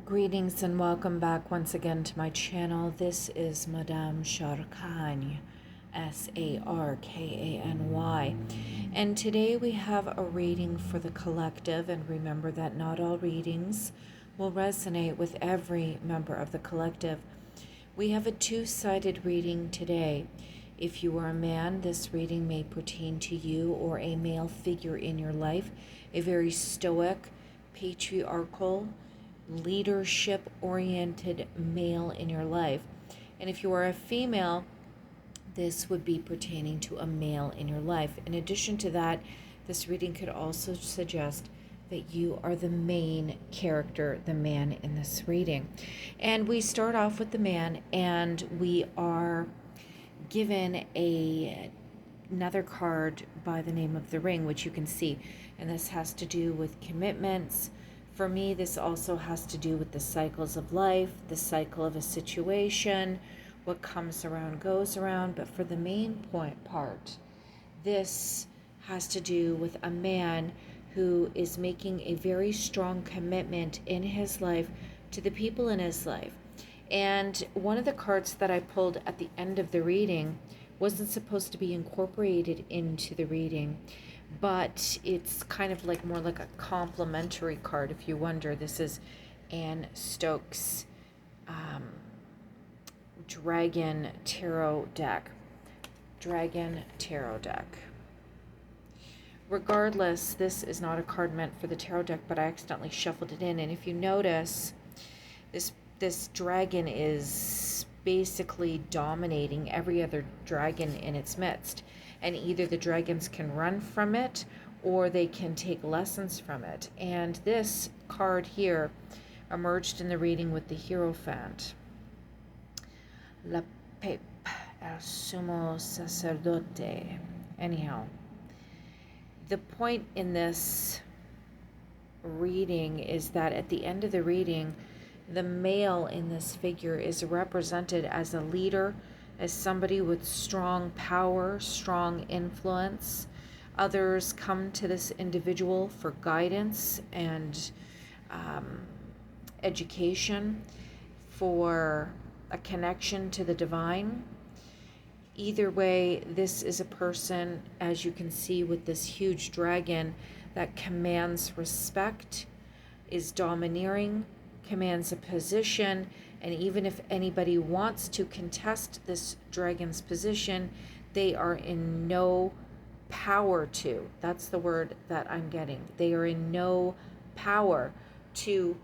Greetings and welcome back once again to my channel. This is Madame Sarkany, Sarkany. And today we have a reading for the collective, and remember that not all readings will resonate with every member of the collective. We have a two-sided reading today. If you are a man, this reading may pertain to you or a male figure in your life, a very stoic, patriarchal, leadership oriented male in your life. And if you are a female, this would be pertaining to a male in your life. In addition to that, this reading could also suggest that you are the main character, the man in this reading. And we start off with the man, and we are given another card by the name of the Ring, which you can see. And this has to do with commitments. For me, this also has to do with the cycles of life, the cycle of a situation, what comes around goes around. But for the main part, this has to do with a man who is making a very strong commitment in his life to the people in his life. And one of the cards that I pulled at the end of the reading wasn't supposed to be incorporated into the reading, but it's kind of like more like a complimentary card. If you wonder, this is Anne Stokes Dragon Tarot deck. Regardless, this is not a card meant for the tarot deck, but I accidentally shuffled it in. And if you notice, this dragon is basically dominating every other dragon in its midst. And either the dragons can run from it or they can take lessons from it. And this card here emerged in the reading with the Hierophant. La Pape, el Sumo Sacerdote. Anyhow, the point in this reading is that at the end of the reading, the male in this figure is represented as a leader, as somebody with strong power, strong influence. Others come to this individual for guidance and education, for a connection to the divine. Either way, this is a person, as you can see with this huge dragon, that commands respect, is domineering, commands a position, and even if anybody wants to contest this dragon's position, they are in no power to. That's the word that I'm getting. They are in no power to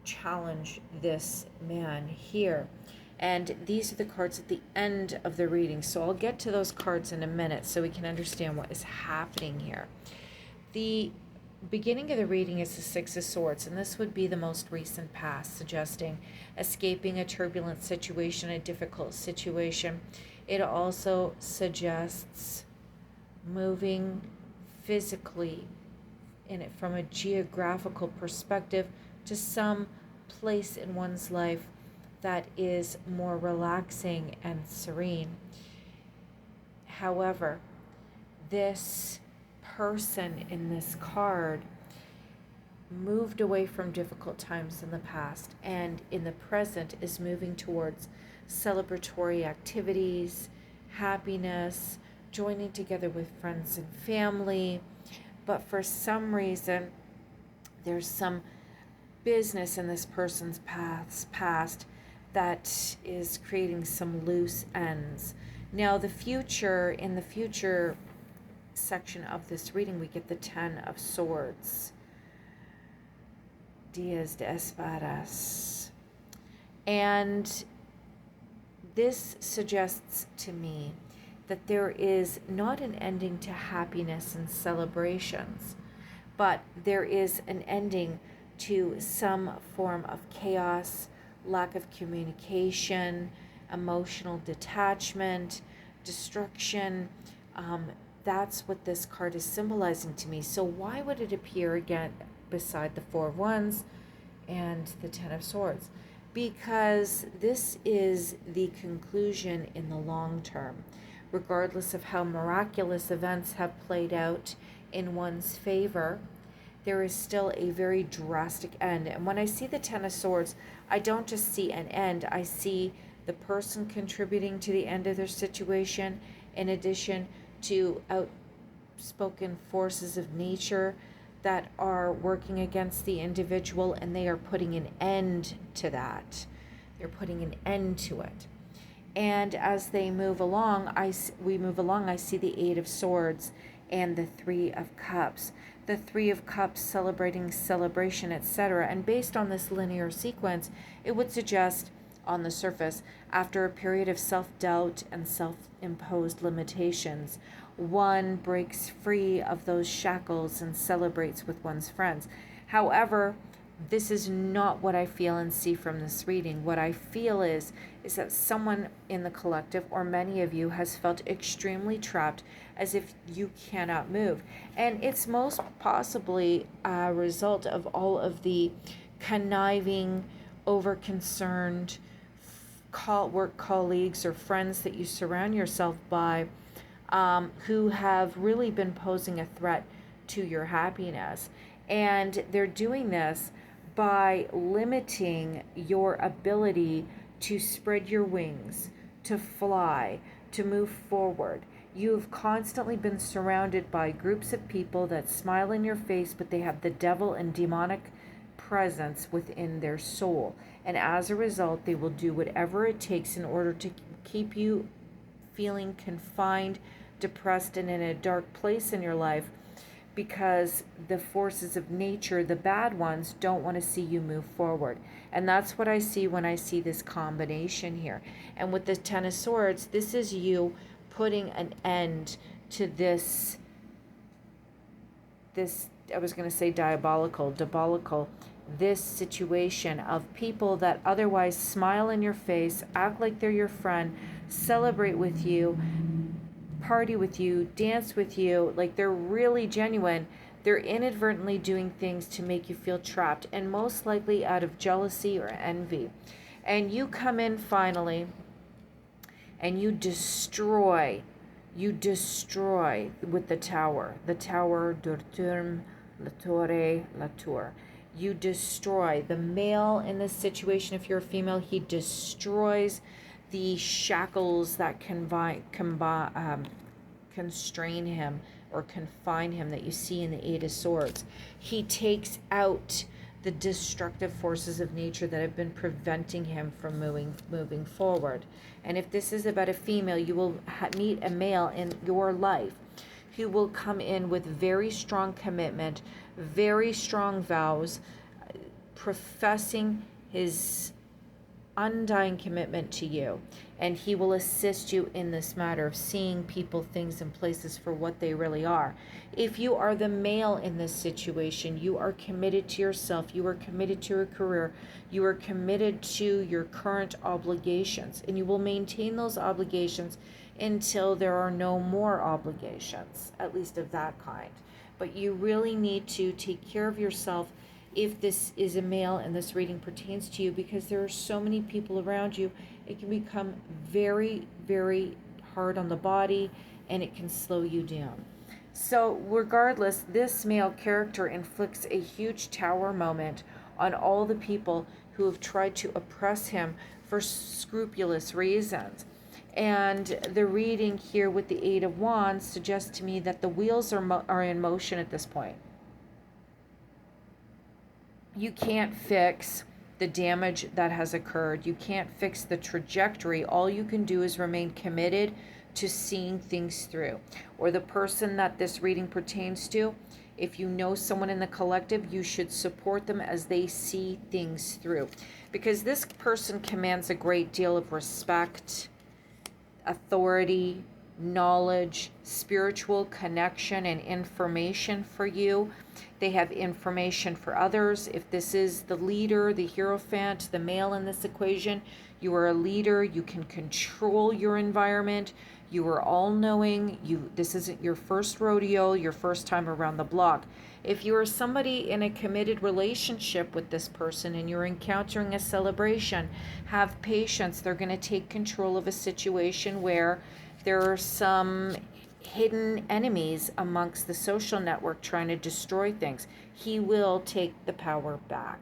challenge this man here. And these are the cards at the end of the reading. So I'll get to those cards in a minute so we can understand what is happening here. The beginning of the reading is the Six of Swords, and this would be the most recent past, suggesting escaping a turbulent situation, a difficult situation. It also suggests moving physically in it from a geographical perspective to some place in one's life that is more relaxing and serene. However, this person in this card moved away from difficult times in the past and in the present is moving towards celebratory activities, happiness, joining together with friends and family. But for some reason, there's some business in this person's past that is creating some loose ends. Now, in the future section of this reading, we get the Ten of Swords, Diez de Espadas. And this suggests to me that there is not an ending to happiness and celebrations, but there is an ending to some form of chaos, lack of communication, emotional detachment, destruction. That's what this card is symbolizing to me. So why would it appear again beside the Four of Wands and the Ten of Swords? Because this is the conclusion in the long term. Regardless of how miraculous events have played out in one's favor, there is still a very drastic end. And when I see the Ten of Swords, I don't just see an end, I see the person contributing to the end of their situation, in addition to outspoken forces of nature that are working against the individual, and they are putting an end to that. They're putting an end to it. And as they move along, I see the Eight of Swords and the Three of Cups. The Three of Cups celebrating celebration, etc. And based on this linear sequence, it would suggest on the surface, after a period of self-doubt and self-imposed limitations, one breaks free of those shackles and celebrates with one's friends. However, this is not what I feel and see from this reading. What I feel is that someone in the collective, or many of you, has felt extremely trapped, as if you cannot move. And it's most possibly a result of all of the conniving, over-concerned work colleagues or friends that you surround yourself by, who have really been posing a threat to your happiness. And they're doing this by limiting your ability to spread your wings, to fly, to move forward. You've constantly been surrounded by groups of people that smile in your face, but they have the devil and demonic presence within their soul. And as a result, they will do whatever it takes in order to keep you feeling confined, depressed, and in a dark place in your life, because the forces of nature, the bad ones, don't want to see you move forward. And that's what I see when I see this combination here. And with the Ten of Swords, this is you putting an end to this I was going to say diabolical, this situation of people that otherwise smile in your face, act like they're your friend, celebrate with you, party with you, dance with you, like they're really genuine. They're inadvertently doing things to make you feel trapped, and most likely out of jealousy or envy. And you come in finally and you destroy with the Tower, Durturm, La Torre, La Tour. You destroy the male in this situation. If you're a female, he destroys the shackles that constrain him or confine him that you see in the Eight of Swords. He takes out the destructive forces of nature that have been preventing him from moving forward. And if this is about a female, you will meet a male in your life who will come in with very strong commitment, very strong vows, professing his undying commitment to you. And he will assist you in this matter of seeing people, things, and places for what they really are. If you are the male in this situation, you are committed to yourself, you are committed to your career, you are committed to your current obligations, and you will maintain those obligations until there are no more obligations, at least of that kind. But you really need to take care of yourself if this is a male and this reading pertains to you, because there are so many people around you. It can become very, very hard on the body, and it can slow you down. So regardless, this male character inflicts a huge tower moment on all the people who have tried to oppress him for scrupulous reasons. And the reading here with the Eight of Wands suggests to me that the wheels are in motion at this point. You can't fix the damage that has occurred. You can't fix the trajectory. All you can do is remain committed to seeing things through. Or the person that this reading pertains to, if you know someone in the collective, you should support them as they see things through. Because this person commands a great deal of respect, authority, knowledge, spiritual connection, and information for you. They have information for others. If this is the leader, the Hierophant, the male in this equation, you are a leader. You can control your environment. You are all-knowing. This isn't your first rodeo, your first time around the block. If you are somebody in a committed relationship with this person and you're encountering a celebration, have patience. They're going to take control of a situation where there are some hidden enemies amongst the social network trying to destroy things. He will take the power back.